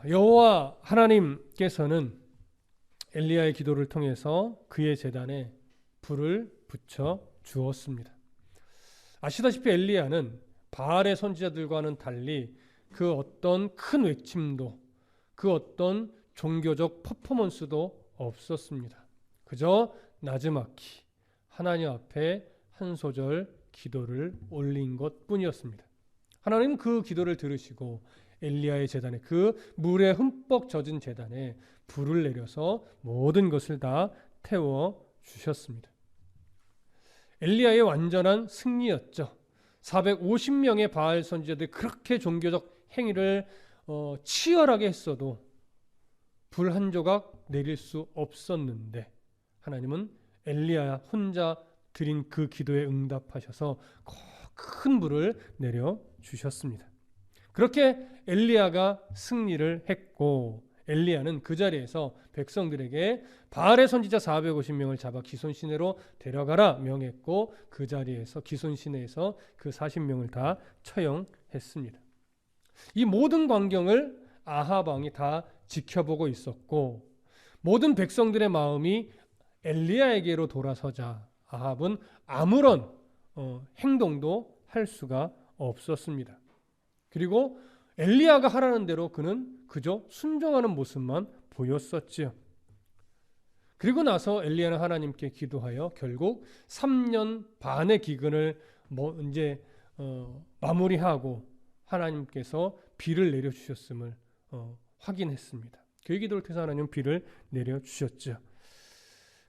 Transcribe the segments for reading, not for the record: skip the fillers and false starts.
여호와 하나님께서는 엘리야의 기도를 통해서 그의 제단에 불을 붙여 주었습니다. 아시다시피 엘리야는 바알의 선지자들과는 달리 그 어떤 큰 외침도, 그 어떤 종교적 퍼포먼스도 없었습니다. 그저 나지막히 하나님 앞에 한 소절 기도를 올린 것뿐이었습니다. 하나님은 그 기도를 들으시고 엘리야의 제단에, 그 물에 흠뻑 젖은 제단에 불을 내려서 모든 것을 다 태워 주셨습니다. 엘리야의 완전한 승리였죠. 450명의 바알 선지자들이 그렇게 종교적 행위를 치열하게 했어도 불 한 조각 내릴 수 없었는데 하나님은 엘리야 혼자 드린 그 기도에 응답하셔서 큰 불을 내려 주셨습니다. 그렇게 엘리야가 승리를 했고 엘리야는 그 자리에서 백성들에게 바알의 선지자 450명을 잡아 기손 시내로 데려가라 명했고 그 자리에서 기손 시내에서 그 40명을 다 처형했습니다. 이 모든 광경을 아합 왕이 다 지켜보고 있었고 모든 백성들의 마음이 엘리야에게로 돌아서자 아합은 아무런 행동도 할 수가 없었습니다. 그리고 엘리야가 하라는 대로 그는 그저 순종하는 모습만 보였었지요. 그리고 나서 엘리야는 하나님께 기도하여 결국 3년 반의 기근을 이제 마무리하고 하나님께서 비를 내려주셨음을 확인했습니다. 그 기도를 통해서 하나님은 비를 내려주셨죠.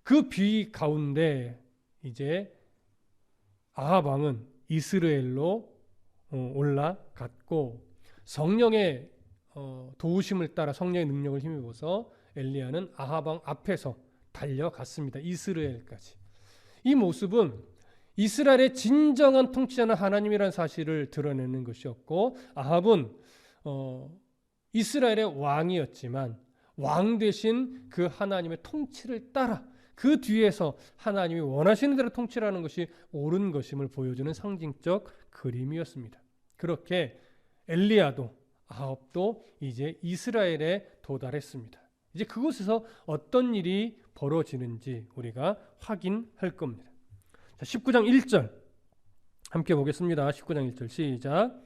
그 비 가운데 이제 아합 왕은 이스라엘로 올라갔고 성령의 도우심을 따라 성령의 능력을 힘입어서 엘리야는 아합 왕 앞에서 달려갔습니다. 이스라엘까지. 이 모습은 이스라엘의 진정한 통치자는 하나님이라는 사실을 드러내는 것이었고 아합은 이스라엘의 왕이었지만 왕 대신 그 하나님의 통치를 따라 그 뒤에서 하나님이 원하시는 대로 통치하는 것이 옳은 것임을 보여주는 상징적 그림이었습니다. 그렇게 엘리야도 아합도 이제 이스라엘에 도달했습니다. 이제 그곳에서 어떤 일이 벌어지는지 우리가 확인할 겁니다. 자, 19장 1절 함께 보겠습니다. 19장 1절 시작.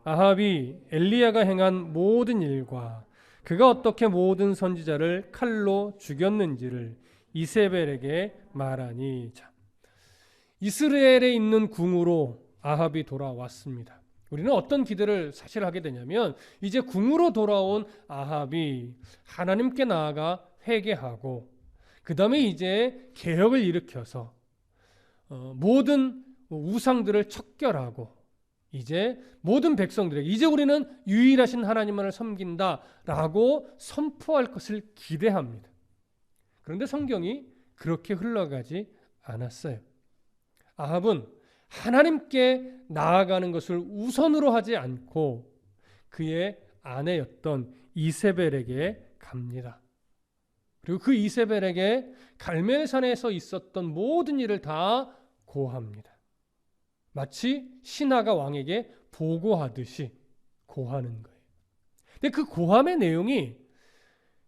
아합이 엘리야가 행한 모든 일과 그가 어떻게 모든 선지자를 칼로 죽였는지를 이세벨에게 말하니. 자, 이스라엘에 있는 궁으로 아합이 돌아왔습니다. 우리는 어떤 기대를 사실 하게 되냐면 이제 궁으로 돌아온 아합이 하나님께 나아가 회개하고 그 다음에 이제 개혁을 일으켜서 모든 우상들을 척결하고 이제 모든 백성들에게 이제 우리는 유일하신 하나님만을 섬긴다라고 선포할 것을 기대합니다. 그런데 성경이 그렇게 흘러가지 않았어요. 아합은 하나님께 나아가는 것을 우선으로 하지 않고 그의 아내였던 이세벨에게 갑니다. 그리고 그 이세벨에게 갈멜산에서 있었던 모든 일을 다 고합니다. 마치 신하가 왕에게 보고하듯이 고하는 거예요. 근데 그 고함의 내용이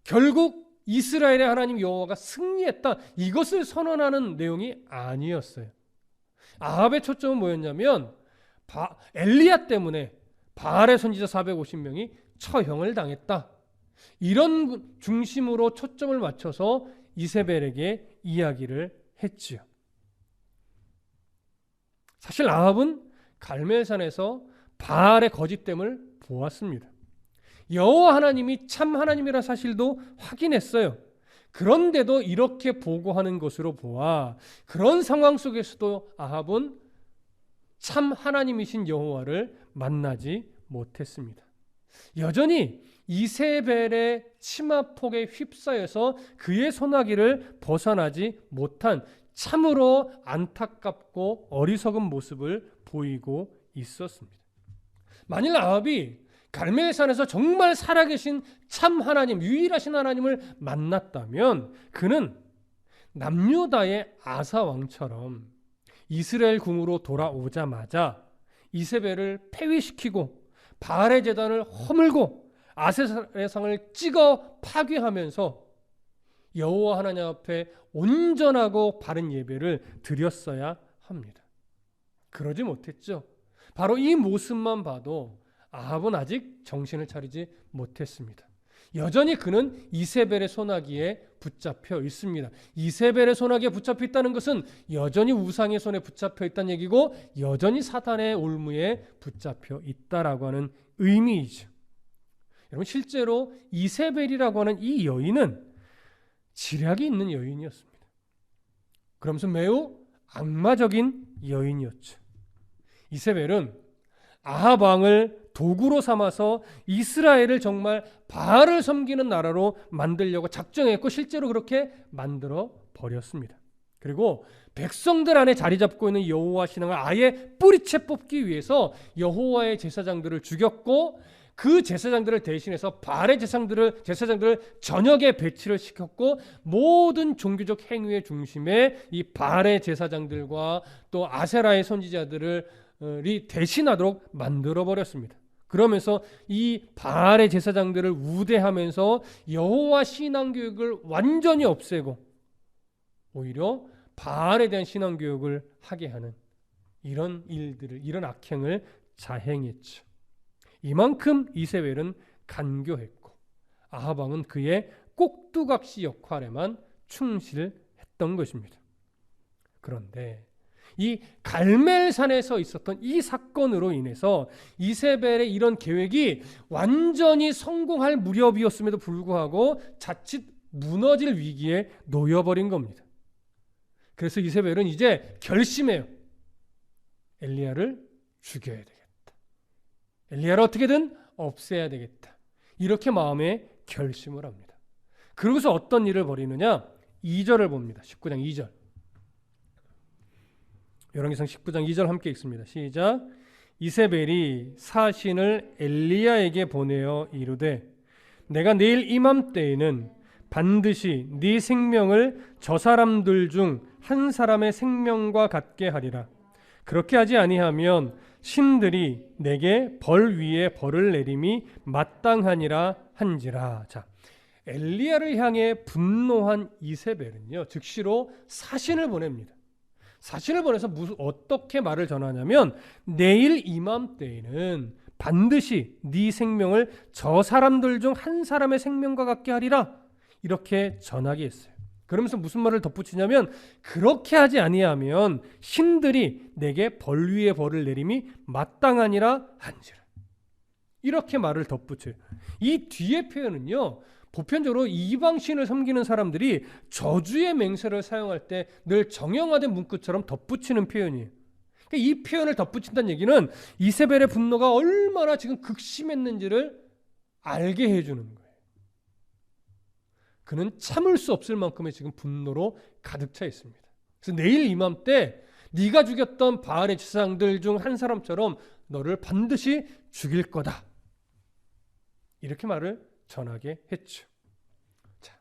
결국 이스라엘의 하나님 여호와가 승리했다 이것을 선언하는 내용이 아니었어요. 아합의 초점은 뭐였냐면 엘리야 때문에 바알의 선지자 450명이 처형을 당했다. 이런 중심으로 초점을 맞춰서 이세벨에게 이야기를 했지요. 사실 아합은 갈멜산에서 바알의 거짓됨을 보았습니다. 여호와 하나님이 참 하나님이라는 사실도 확인했어요. 그런데도 이렇게 보고하는 것으로 보아 그런 상황 속에서도 아합은 참 하나님이신 여호와를 만나지 못했습니다. 여전히 이세벨의 치마폭에 휩싸여서 그의 소나기를 벗어나지 못한 참으로 안타깝고 어리석은 모습을 보이고 있었습니다. 만일 아합이 갈멜산에서 정말 살아계신 참 하나님, 유일하신 하나님을 만났다면 그는 남유다의 아사 왕처럼 이스라엘 궁으로 돌아오자마자 이세벨을 폐위시키고 바알의 제단을 허물고 아세라의 상을 찍어 파괴하면서 여호와 하나님 앞에 온전하고 바른 예배를 드렸어야 합니다. 그러지 못했죠. 바로 이 모습만 봐도 아합은 아직 정신을 차리지 못했습니다. 여전히 그는 이세벨의 손아귀에 붙잡혀 있습니다. 이세벨의 손아귀에 붙잡혀 있다는 것은 여전히 우상의 손에 붙잡혀 있다는 얘기고 여전히 사탄의 올무에 붙잡혀 있다라고 하는 의미이죠. 여러분, 실제로 이세벨이라고 하는 이 여인은 지략이 있는 여인이었습니다. 그러면서 매우 악마적인 여인이었죠. 이세벨은 아합 왕을 도구로 삼아서 이스라엘을 정말 바알을 섬기는 나라로 만들려고 작정했고 실제로 그렇게 만들어 버렸습니다. 그리고 백성들 안에 자리 잡고 있는 여호와 신앙을 아예 뿌리채 뽑기 위해서 여호와의 제사장들을 죽였고 그 제사장들을 대신해서 바알의 제사장들을 전역에 배치를 시켰고 모든 종교적 행위의 중심에 이 바알의 제사장들과 또 아세라의 선지자들이 대신하도록 만들어 버렸습니다. 그러면서 이 바알의 제사장들을 우대하면서 여호와 신앙 교육을 완전히 없애고 오히려 바알에 대한 신앙 교육을 하게 하는 이런 악행을 자행했죠. 이만큼 이세벨은 간교했고 아합 왕은 그의 꼭두각시 역할에만 충실했던 것입니다. 그런데 이 갈멜산에서 있었던 이 사건으로 인해서 이세벨의 이런 계획이 완전히 성공할 무렵이었음에도 불구하고 자칫 무너질 위기에 놓여버린 겁니다. 그래서 이세벨은 이제 결심해요. 엘리야를 죽여야 되겠다. 엘리야를 어떻게든 없애야 되겠다. 이렇게 마음에 결심을 합니다. 그러고서 어떤 일을 벌이느냐? 2절을 봅니다. 19장 2절. 열왕기상 19장 2절 함께 읽습니다. 시작. 이세벨이 사신을 엘리야에게 보내어 이르되 내가 내일 이맘때에는 반드시 네 생명을 저 사람들 중 한 사람의 생명과 같게 하리라. 그렇게 하지 아니하면 신들이 내게 벌 위에 벌을 내림이 마땅하니라 한지라. 자, 엘리야를 향해 분노한 이세벨은요, 즉시로 사신을 보냅니다. 사신을 보내서 어떻게 말을 전하냐면 내일 이맘때에는 반드시 네 생명을 저 사람들 중 한 사람의 생명과 같게 하리라. 이렇게 전하게 했어요. 그러면서 무슨 말을 덧붙이냐면 그렇게 하지 아니하면 신들이 내게 벌 위에 벌을 내림이 마땅하니라 한지라. 이렇게 말을 덧붙여요. 이 뒤에 표현은요, 보편적으로 이방신을 섬기는 사람들이 저주의 맹세를 사용할 때 늘 정형화된 문구처럼 덧붙이는 표현이에요. 그러니까 이 표현을 덧붙인다는 얘기는 이세벨의 분노가 얼마나 지금 극심했는지를 알게 해주는 거예요. 그는 참을 수 없을 만큼의 지금 분노로 가득 차 있습니다. 그래서 내일 이맘때 네가 죽였던 바알의 제사장들 중 한 사람처럼 너를 반드시 죽일 거다. 이렇게 말을 전하게 했죠. 자,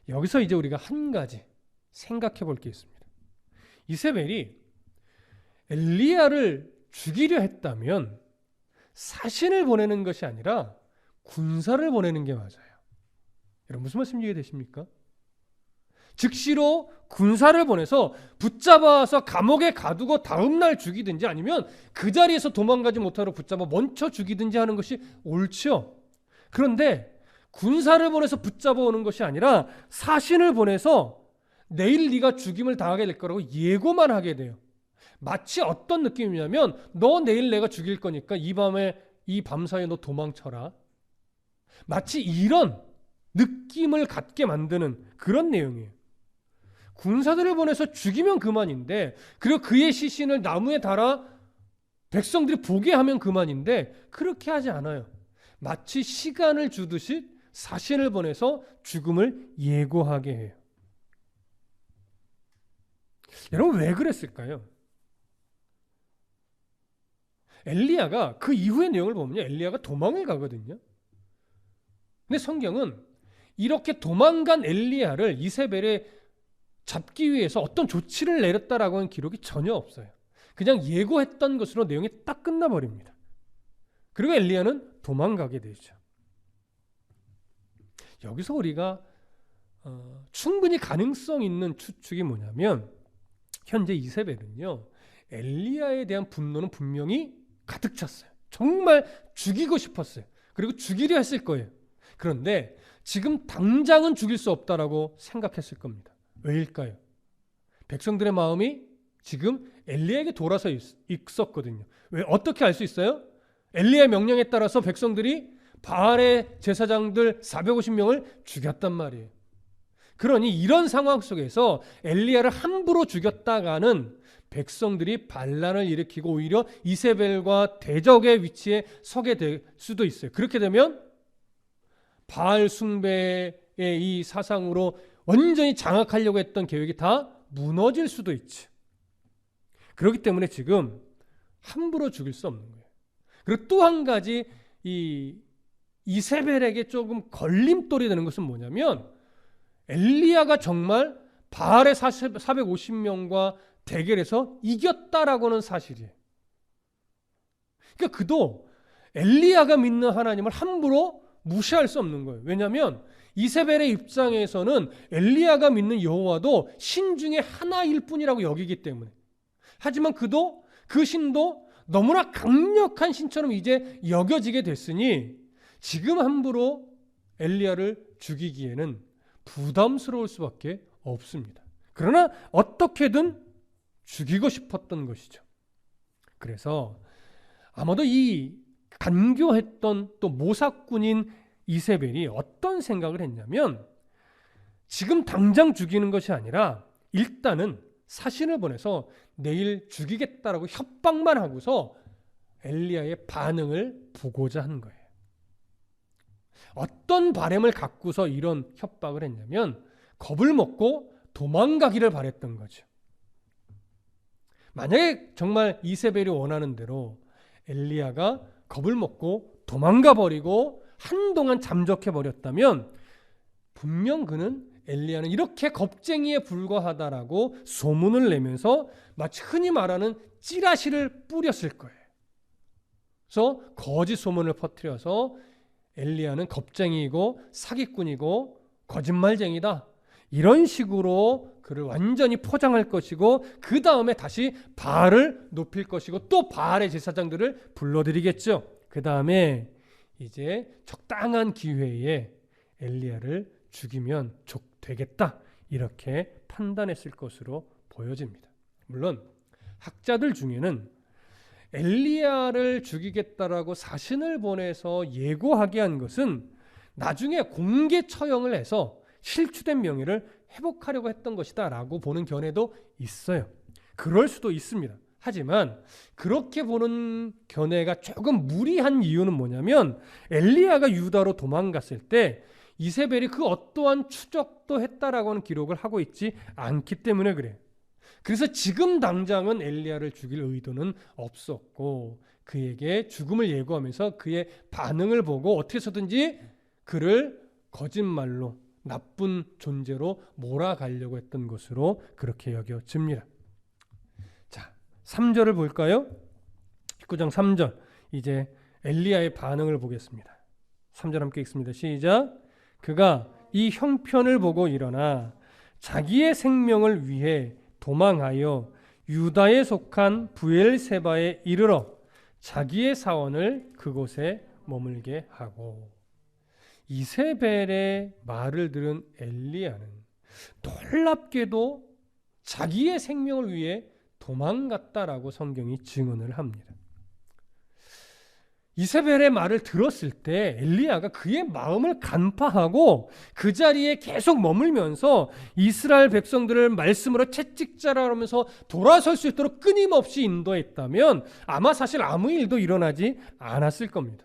여기서 이제 우리가 한 가지 생각해 볼 게 있습니다. 이세벨이 엘리야를 죽이려 했다면 사신을 보내는 것이 아니라 군사를 보내는 게 맞아요. 여러분, 무슨 말씀 이해되십니까? 즉시로 군사를 보내서 붙잡아서 감옥에 가두고 다음날 죽이든지 아니면 그 자리에서 도망가지 못하도록 붙잡아 먼저 죽이든지 하는 것이 옳죠. 그런데 군사를 보내서 붙잡아 오는 것이 아니라 사신을 보내서 내일 네가 죽임을 당하게 될 거라고 예고만 하게 돼요. 마치 어떤 느낌이냐면 너 내일 내가 죽일 거니까 이 밤사이에 너 도망쳐라. 마치 이런 느낌을 갖게 만드는 그런 내용이에요. 군사들을 보내서 죽이면 그만인데, 그리고 그의 시신을 나무에 달아 백성들이 보게 하면 그만인데 그렇게 하지 않아요. 마치 시간을 주듯이 사신을 보내서 죽음을 예고하게 해요. 여러분, 왜 그랬을까요? 엘리야가 그 이후의 내용을 보면 엘리야가 도망을 가거든요. 근데 성경은 이렇게 도망간 엘리야를 이세벨에 잡기 위해서 어떤 조치를 내렸다라고 하는 기록이 전혀 없어요. 그냥 예고했던 것으로 내용이 딱 끝나버립니다. 그리고 엘리야는 도망가게 되죠. 여기서 우리가 충분히 가능성 있는 추측이 뭐냐면 현재 이세벨은요 엘리야에 대한 분노는 분명히 가득 찼어요. 정말 죽이고 싶었어요. 그리고 죽이려 했을 거예요. 그런데 지금 당장은 죽일 수 없다라고 생각했을 겁니다. 왜일까요? 백성들의 마음이 지금 엘리야에게 돌아서 있었거든요. 왜? 어떻게 알 수 있어요? 엘리야의 명령에 따라서 백성들이 바알의 제사장들 450명을 죽였단 말이에요. 그러니 이런 상황 속에서 엘리야를 함부로 죽였다가는 백성들이 반란을 일으키고 오히려 이세벨과 대적의 위치에 서게 될 수도 있어요. 그렇게 되면 바알 숭배의 이 사상으로 완전히 장악하려고 했던 계획이 다 무너질 수도 있죠. 그렇기 때문에 지금 함부로 죽일 수 없는 거예요. 그리고 또 한 가지 이 이세벨에게 조금 걸림돌이 되는 것은 뭐냐면 엘리야가 정말 바알의 450명과 대결해서 이겼다라고는 사실이에요. 그러니까 그도 엘리야가 믿는 하나님을 함부로 무시할 수 없는 거예요. 왜냐하면 이세벨의 입장에서는 엘리야가 믿는 여호와도 신 중에 하나일 뿐이라고 여기기 때문에. 하지만 그도 그 신도 너무나 강력한 신처럼 이제 여겨지게 됐으니 지금 함부로 엘리야를 죽이기에는 부담스러울 수밖에 없습니다. 그러나 어떻게든 죽이고 싶었던 것이죠. 그래서 아마도 이 간교했던 또 모사꾼인 이세벨이 어떤 생각을 했냐면 지금 당장 죽이는 것이 아니라 일단은 사신을 보내서 내일 죽이겠다라고 협박만 하고서 엘리야의 반응을 보고자 한 거예요. 어떤 바람을 갖고서 이런 협박을 했냐면 겁을 먹고 도망가기를 바랬던 거죠. 만약에 정말 이세벨이 원하는 대로 엘리야가 겁을 먹고 도망가 버리고 한동안 잠적해 버렸다면 분명 그는 엘리야는 이렇게 겁쟁이에 불과하다라고 소문을 내면서 마치 흔히 말하는 찌라시를 뿌렸을 거예요. 그래서 거짓 소문을 퍼뜨려서 엘리야는 겁쟁이이고 사기꾼이고 거짓말쟁이다. 이런 식으로 그를 완전히 포장할 것이고 그 다음에 다시 바알을 높일 것이고 또 바알의 제사장들을 불러들이겠죠. 그 다음에 이제 적당한 기회에 엘리야를 죽이면 되겠다. 이렇게 판단했을 것으로 보여집니다. 물론 학자들 중에는 엘리야를 죽이겠다라고 사신을 보내서 예고하게 한 것은 나중에 공개 처형을 해서 실추된 명예를 회복하려고 했던 것이다 라고 보는 견해도 있어요. 그럴 수도 있습니다. 하지만 그렇게 보는 견해가 조금 무리한 이유는 뭐냐면 엘리야가 유다로 도망갔을 때 이세벨이 그 어떠한 추적도 했다라고 하는 기록을 하고 있지 않기 때문에 그래요. 그래서 지금 당장은 엘리야를 죽일 의도는 없었고 그에게 죽음을 예고하면서 그의 반응을 보고 어떻게 해서든지 그를 거짓말로 나쁜 존재로 몰아가려고 했던 것으로 그렇게 여겨집니다. 자, 3절을 볼까요? 19장 3절 이제 엘리야의 반응을 보겠습니다. 3절 함께 읽습니다. 시작. 그가 이 형편을 보고 일어나 자기의 생명을 위해 도망하여 유다에 속한 브엘세바에 이르러 자기의 사원을 그곳에 머물게 하고 이세벨의 말을 들은 엘리야는 놀랍게도 자기의 생명을 위해 도망갔다라고 성경이 증언을 합니다. 이세벨의 말을 들었을 때 엘리야가 그의 마음을 간파하고 그 자리에 계속 머물면서 이스라엘 백성들을 말씀으로 채찍질하면서 돌아설 수 있도록 끊임없이 인도했다면 아마 사실 아무 일도 일어나지 않았을 겁니다.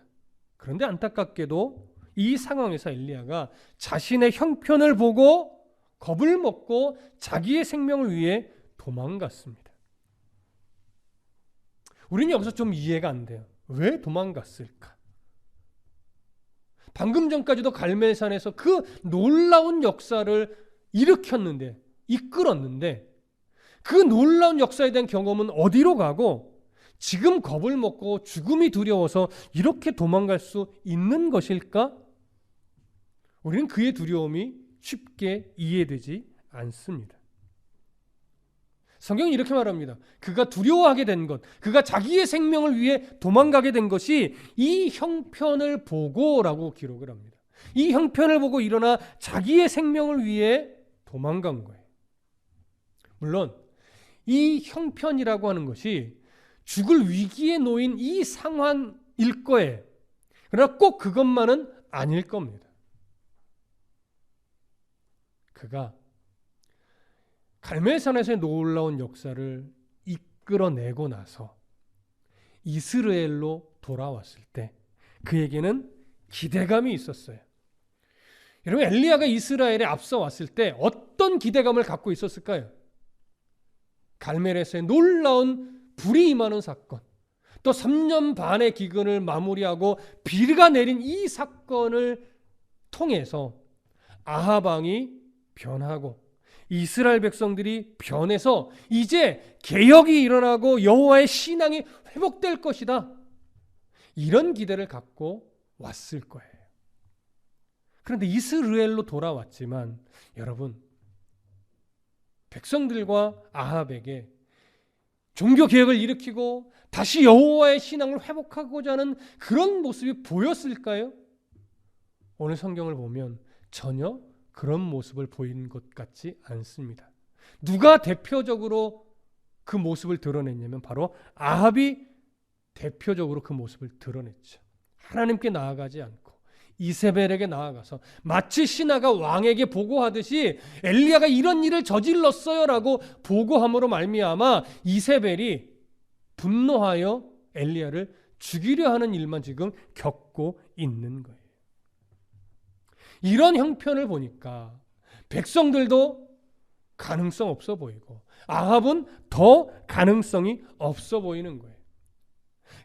그런데 안타깝게도 이 상황에서 엘리야가 자신의 형편을 보고 겁을 먹고 자기의 생명을 위해 도망갔습니다. 우리는 여기서 좀 이해가 안 돼요. 왜 도망갔을까? 방금 전까지도 갈멜산에서 그 놀라운 역사를 일으켰는데, 이끌었는데 그 놀라운 역사에 대한 경험은 어디로 가고 지금 겁을 먹고 죽음이 두려워서 이렇게 도망갈 수 있는 것일까? 우리는 그의 두려움이 쉽게 이해되지 않습니다. 성경은 이렇게 말합니다. 그가 두려워하게 된 것, 그가 자기의 생명을 위해 도망가게 된 것이 이 형편을 보고라고 기록을 합니다. 이 형편을 보고 일어나 자기의 생명을 위해 도망간 거예요. 물론 이 형편이라고 하는 것이 죽을 위기에 놓인 이 상황일 거예요. 그러나 꼭 그것만은 아닐 겁니다. 그가 갈멜산에서의 놀라운 역사를 이끌어내고 나서 이스라엘로 돌아왔을 때 그에게는 기대감이 있었어요. 여러분, 엘리야가 이스라엘에 앞서 왔을 때 어떤 기대감을 갖고 있었을까요? 갈멜에서의 놀라운 불이 임하는 사건, 또 3년 반의 기근을 마무리하고 비가 내린 이 사건을 통해서 아합 왕이 변하고 이스라엘 백성들이 변해서 이제 개혁이 일어나고 여호와의 신앙이 회복될 것이다. 이런 기대를 갖고 왔을 거예요. 그런데 이스라엘로 돌아왔지만 여러분, 백성들과 아합에게 종교 개혁을 일으키고 다시 여호와의 신앙을 회복하고자 하는 그런 모습이 보였을까요? 오늘 성경을 보면 전혀 그런 모습을 보인 것 같지 않습니다. 누가 대표적으로 그 모습을 드러냈냐면 바로 아합이 대표적으로 그 모습을 드러냈죠. 하나님께 나아가지 않고 이세벨에게 나아가서 마치 신하가 왕에게 보고하듯이 엘리야가 이런 일을 저질렀어요라고 보고함으로 말미암아 이세벨이 분노하여 엘리야를 죽이려 하는 일만 지금 겪고 있는 거예요. 이런 형편을 보니까 백성들도 가능성 없어 보이고 아합은 더 가능성이 없어 보이는 거예요.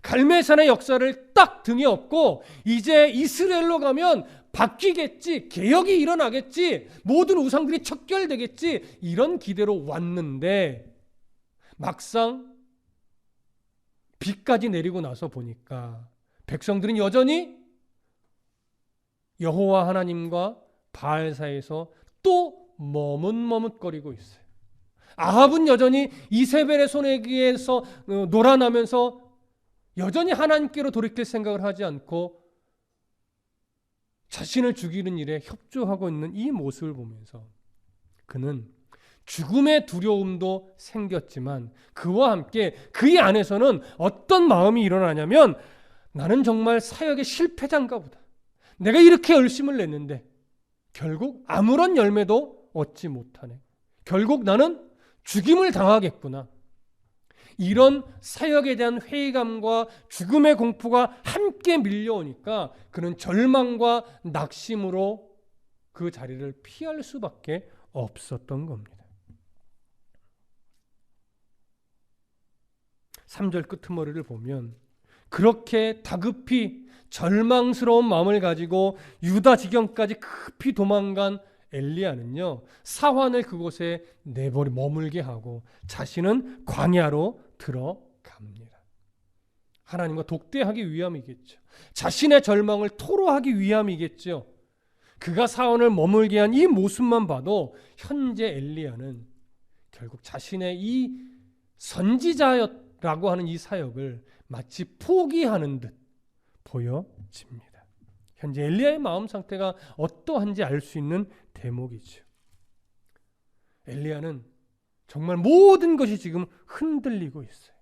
갈멜산의 역사를 딱 등에 업고 이제 이스라엘로 가면 바뀌겠지, 개혁이 일어나겠지, 모든 우상들이 척결되겠지, 이런 기대로 왔는데 막상 비까지 내리고 나서 보니까 백성들은 여전히 여호와 하나님과 바알 사이에서 또 머뭇머뭇거리고 있어요. 아합은 여전히 이세벨의 손에게서 놀아나면서 여전히 하나님께로 돌이킬 생각을 하지 않고 자신을 죽이는 일에 협조하고 있는 이 모습을 보면서 그는 죽음의 두려움도 생겼지만 그와 함께 그의 안에서는 어떤 마음이 일어나냐면 나는 정말 사역의 실패자인가 보다. 내가 이렇게 열심을 냈는데 결국 아무런 열매도 얻지 못하네. 결국 나는 죽임을 당하겠구나. 이런 사역에 대한 회의감과 죽음의 공포가 함께 밀려오니까 그는 절망과 낙심으로 그 자리를 피할 수밖에 없었던 겁니다. 3절 끄트머리를 보면 그렇게 다급히 절망스러운 마음을 가지고 유다 지경까지 급히 도망간 엘리야는요, 사환을 그곳에 머물게 하고 자신은 광야로 들어갑니다. 하나님과 독대하기 위함이겠죠. 자신의 절망을 토로하기 위함이겠죠. 그가 사환을 머물게 한 이 모습만 봐도 현재 엘리야는 결국 자신의 이 선지자라고 하는 이 사역을 마치 포기하는 듯 보여집니다. 현재 엘리야의 마음 상태가 어떠한지 알 수 있는 대목이죠. 엘리야는 정말 모든 것이 지금 흔들리고 있어요.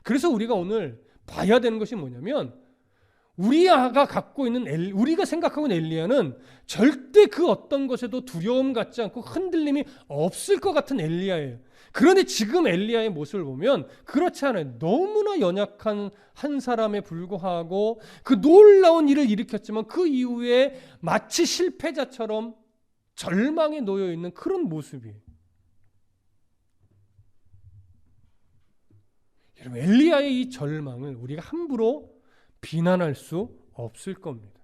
그래서 우리가 오늘 봐야 되는 것이 뭐냐면 우리가 갖고 있는 우리가 생각하고 있는 엘리야는 절대 그 어떤 것에도 두려움 갖지 않고 흔들림이 없을 것 같은 엘리야예요. 그런데 지금 엘리야의 모습을 보면 그렇지 않아요. 너무나 연약한 한 사람에 불구하고 그 놀라운 일을 일으켰지만 그 이후에 마치 실패자처럼 절망에 놓여 있는 그런 모습이에요. 여러분, 엘리야의 이 절망을 우리가 함부로 비난할 수 없을 겁니다.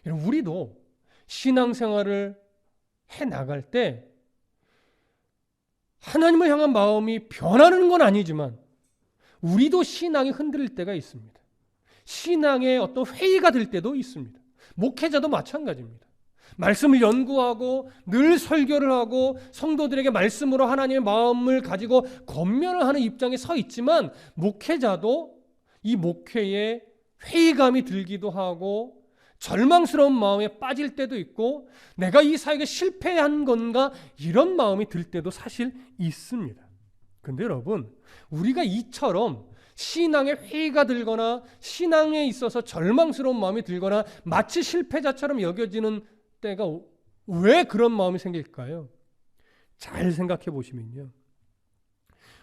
여러분, 우리도 신앙생활을 해 나갈 때 하나님을 향한 마음이 변하는 건 아니지만 우리도 신앙이 흔들릴 때가 있습니다. 신앙의 어떤 회의가 될 때도 있습니다. 목회자도 마찬가지입니다. 말씀을 연구하고 늘 설교를 하고 성도들에게 말씀으로 하나님의 마음을 가지고 권면을 하는 입장에 서 있지만 목회자도 이 목회에 회의감이 들기도 하고 절망스러운 마음에 빠질 때도 있고 내가 이 사역에 실패한 건가 이런 마음이 들 때도 사실 있습니다. 근데 여러분, 우리가 이처럼 신앙에 회의가 들거나 신앙에 있어서 절망스러운 마음이 들거나 마치 실패자처럼 여겨지는 때가 왜 그런 마음이 생길까요? 잘 생각해 보시면요,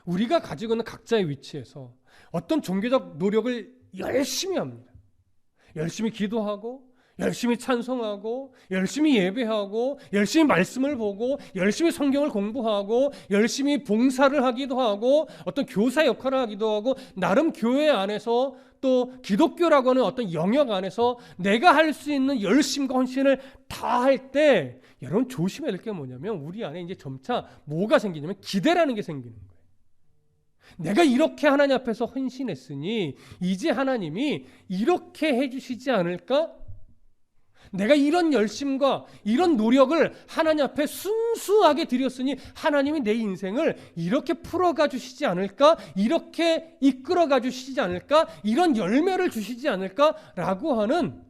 우리가 가지고 있는 각자의 위치에서 어떤 종교적 노력을 열심히 합니다. 열심히 기도하고 열심히 찬송하고 열심히 예배하고 열심히 말씀을 보고 열심히 성경을 공부하고 열심히 봉사를 하기도 하고 어떤 교사 역할을 하기도 하고 나름 교회 안에서 또 기독교라고 하는 어떤 영역 안에서 내가 할 수 있는 열심과 헌신을 다 할 때 여러분 조심해야 될 게 뭐냐면 우리 안에 이제 점차 뭐가 생기냐면 기대라는 게 생기는 거예요. 내가 이렇게 하나님 앞에서 헌신했으니 이제 하나님이 이렇게 해주시지 않을까? 내가 이런 열심과 이런 노력을 하나님 앞에 순수하게 드렸으니 하나님이 내 인생을 이렇게 풀어가 주시지 않을까? 이렇게 이끌어가 주시지 않을까? 이런 열매를 주시지 않을까라고 하는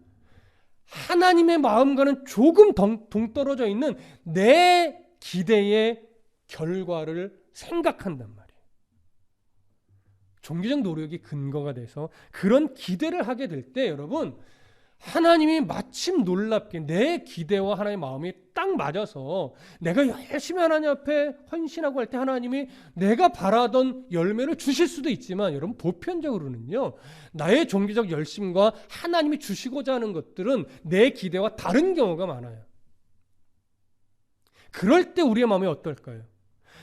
하나님의 마음과는 조금 동떨어져 있는 내 기대의 결과를 생각한단 말이에요. 종교적 노력이 근거가 돼서 그런 기대를 하게 될 때 여러분, 하나님이 마침 놀랍게 내 기대와 하나님의 마음이 딱 맞아서 내가 열심히 하나님 앞에 헌신하고 할 때 하나님이 내가 바라던 열매를 주실 수도 있지만 여러분 보편적으로는요, 나의 종교적 열심과 하나님이 주시고자 하는 것들은 내 기대와 다른 경우가 많아요. 그럴 때 우리의 마음이 어떨까요?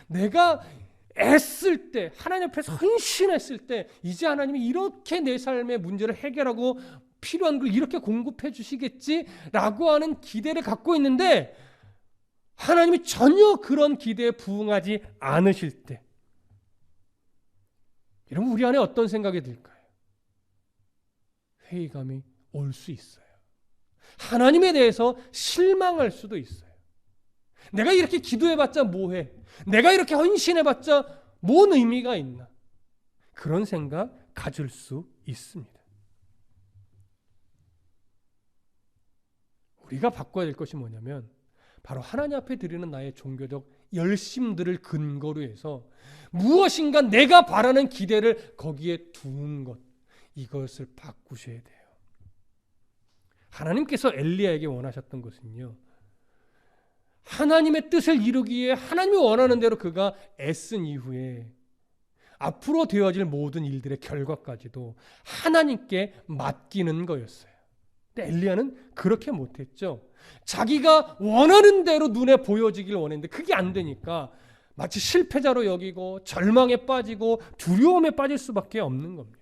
내가 애쓸 때, 하나님 앞에서 헌신했을 때 이제 하나님이 이렇게 내 삶의 문제를 해결하고 필요한 걸 이렇게 공급해 주시겠지라고 하는 기대를 갖고 있는데 하나님이 전혀 그런 기대에 부응하지 않으실 때 여러분 우리 안에 어떤 생각이 들까요? 회의감이 올 수 있어요. 하나님에 대해서 실망할 수도 있어요. 내가 이렇게 기도해봤자 뭐해? 내가 이렇게 헌신해봤자 뭔 의미가 있나? 그런 생각 가질 수 있습니다. 우리가 바꿔야 될 것이 뭐냐면 바로 하나님 앞에 드리는 나의 종교적 열심들을 근거로 해서 무엇인가 내가 바라는 기대를 거기에 두는 것, 이것을 바꾸셔야 돼요. 하나님께서 엘리야에게 원하셨던 것은요, 하나님의 뜻을 이루기에 하나님이 원하는 대로 그가 애쓴 이후에 앞으로 되어질 모든 일들의 결과까지도 하나님께 맡기는 거였어요. 근데 엘리야는 그렇게 못했죠. 자기가 원하는 대로 눈에 보여지길 원했는데 그게 안 되니까 마치 실패자로 여기고 절망에 빠지고 두려움에 빠질 수밖에 없는 겁니다.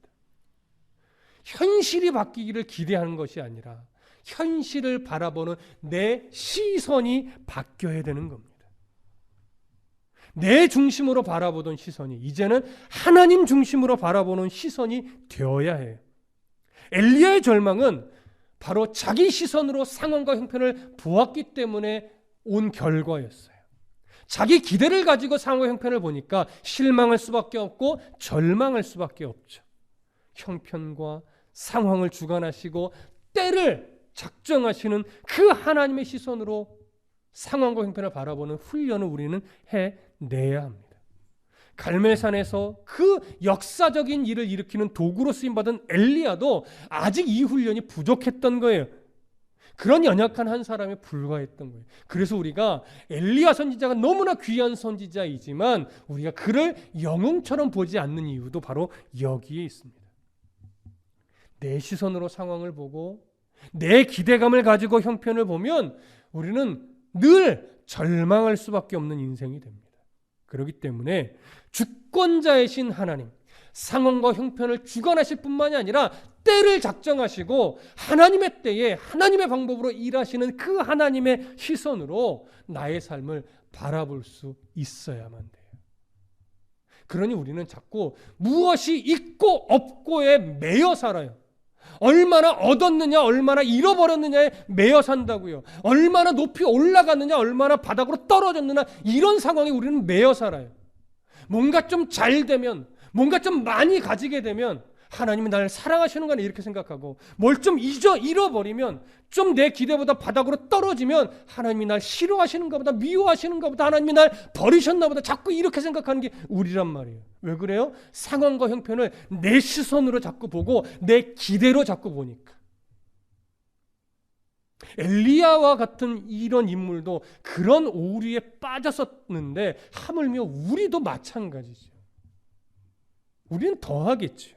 현실이 바뀌기를 기대하는 것이 아니라 현실을 바라보는 내 시선이 바뀌어야 되는 겁니다. 내 중심으로 바라보던 시선이 이제는 하나님 중심으로 바라보는 시선이 되어야 해요. 엘리야의 절망은 바로 자기 시선으로 상황과 형편을 보았기 때문에 온 결과였어요. 자기 기대를 가지고 상황과 형편을 보니까 실망할 수밖에 없고 절망할 수밖에 없죠. 형편과 상황을 주관하시고 때를 작정하시는 그 하나님의 시선으로 상황과 형편을 바라보는 훈련을 우리는 해내야 합니다. 갈멜산에서 그 역사적인 일을 일으키는 도구로 쓰임받은 엘리야도 아직 이 훈련이 부족했던 거예요. 그런 연약한 한 사람에 불과했던 거예요. 그래서 우리가 엘리야 선지자가 너무나 귀한 선지자이지만 우리가 그를 영웅처럼 보지 않는 이유도 바로 여기에 있습니다. 내 시선으로 상황을 보고 내 기대감을 가지고 형편을 보면 우리는 늘 절망할 수밖에 없는 인생이 됩니다. 그렇기 때문에 주권자이신 하나님, 상황과 형편을 주관하실 뿐만이 아니라 때를 작정하시고 하나님의 때에 하나님의 방법으로 일하시는 그 하나님의 시선으로 나의 삶을 바라볼 수 있어야만 돼요. 그러니 우리는 자꾸 무엇이 있고 없고에 매여 살아요. 얼마나 얻었느냐, 얼마나 잃어버렸느냐에 매여 산다고요. 얼마나 높이 올라갔느냐, 얼마나 바닥으로 떨어졌느냐, 이런 상황에 우리는 매여 살아요. 뭔가 좀 잘 되면, 뭔가 좀 많이 가지게 되면 하나님이 나를 사랑하시는 거네 이렇게 생각하고, 뭘 좀 잃어버리면, 좀 내 기대보다 바닥으로 떨어지면 하나님이 날 싫어하시는 것보다, 미워하시는 것보다, 하나님이 날 버리셨나 보다, 자꾸 이렇게 생각하는 게 우리란 말이에요. 왜 그래요? 상황과 형편을 내 시선으로 자꾸 보고 내 기대로 자꾸 보니까. 엘리야와 같은 이런 인물도 그런 오류에 빠졌었는데 하물며 우리도 마찬가지죠. 우리는 더 하겠죠.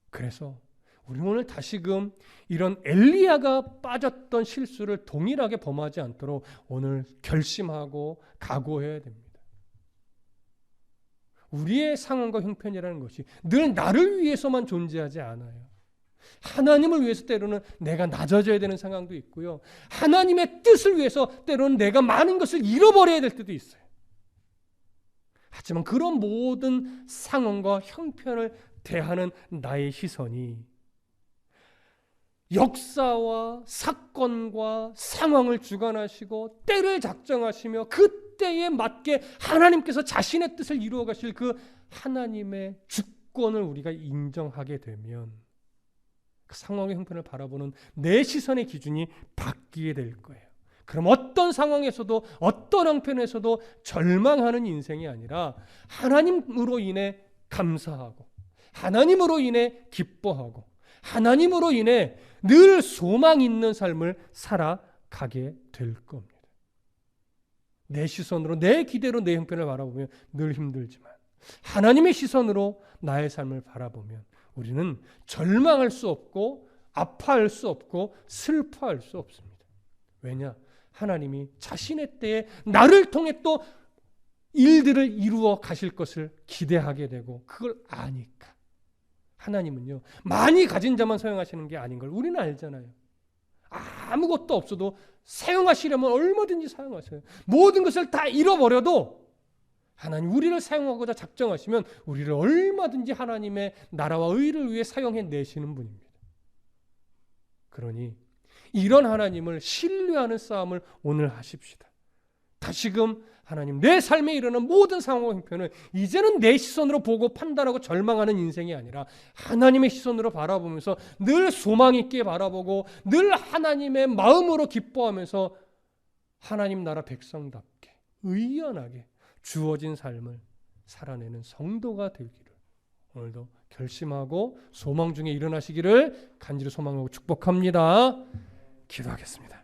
그래서 우리 오늘 다시금 이런 엘리야가 빠졌던 실수를 동일하게 범하지 않도록 오늘 결심하고 각오해야 됩니다. 우리의 상황과 형편이라는 것이 늘 나를 위해서만 존재하지 않아요. 하나님을 위해서 때로는 내가 낮아져야 되는 상황도 있고요. 하나님의 뜻을 위해서 때로는 내가 많은 것을 잃어버려야 될 때도 있어요. 하지만 그런 모든 상황과 형편을 대하는 나의 시선이 역사와 사건과 상황을 주관하시고 때를 작정하시며 그때에 맞게 하나님께서 자신의 뜻을 이루어 가실 그 하나님의 주권을 우리가 인정하게 되면 그 상황의 형편을 바라보는 내 시선의 기준이 바뀌게 될 거예요. 그럼 어떤 상황에서도 어떤 형편에서도 절망하는 인생이 아니라 하나님으로 인해 감사하고 하나님으로 인해 기뻐하고 하나님으로 인해 늘 소망 있는 삶을 살아가게 될 겁니다. 내 시선으로 내 기대로 내 형편을 바라보면 늘 힘들지만 하나님의 시선으로 나의 삶을 바라보면 우리는 절망할 수 없고 아파할 수 없고 슬퍼할 수 없습니다. 왜냐? 하나님이 자신의 때에 나를 통해 또 일들을 이루어 가실 것을 기대하게 되고 그걸 아니까. 하나님은요, 많이 가진 자만 사용하시는 게 아닌 걸 우리는 알잖아요. 아무것도 없어도 사용하시려면 얼마든지 사용하세요. 모든 것을 다 잃어버려도 하나님 우리를 사용하고자 작정하시면 우리를 얼마든지 하나님의 나라와 의를 위해 사용해 내시는 분입니다. 그러니 이런 하나님을 신뢰하는 싸움을 오늘 하십시다. 다시금 하나님, 내 삶에 일어나는 모든 상황과 형편을 이제는 내 시선으로 보고 판단하고 절망하는 인생이 아니라 하나님의 시선으로 바라보면서 늘 소망 있게 바라보고 늘 하나님의 마음으로 기뻐하면서 하나님 나라 백성답게 의연하게 주어진 삶을 살아내는 성도가 되기를 오늘도 결심하고 소망 중에 일어나시기를 간절히 소망하고 축복합니다. 기도하겠습니다.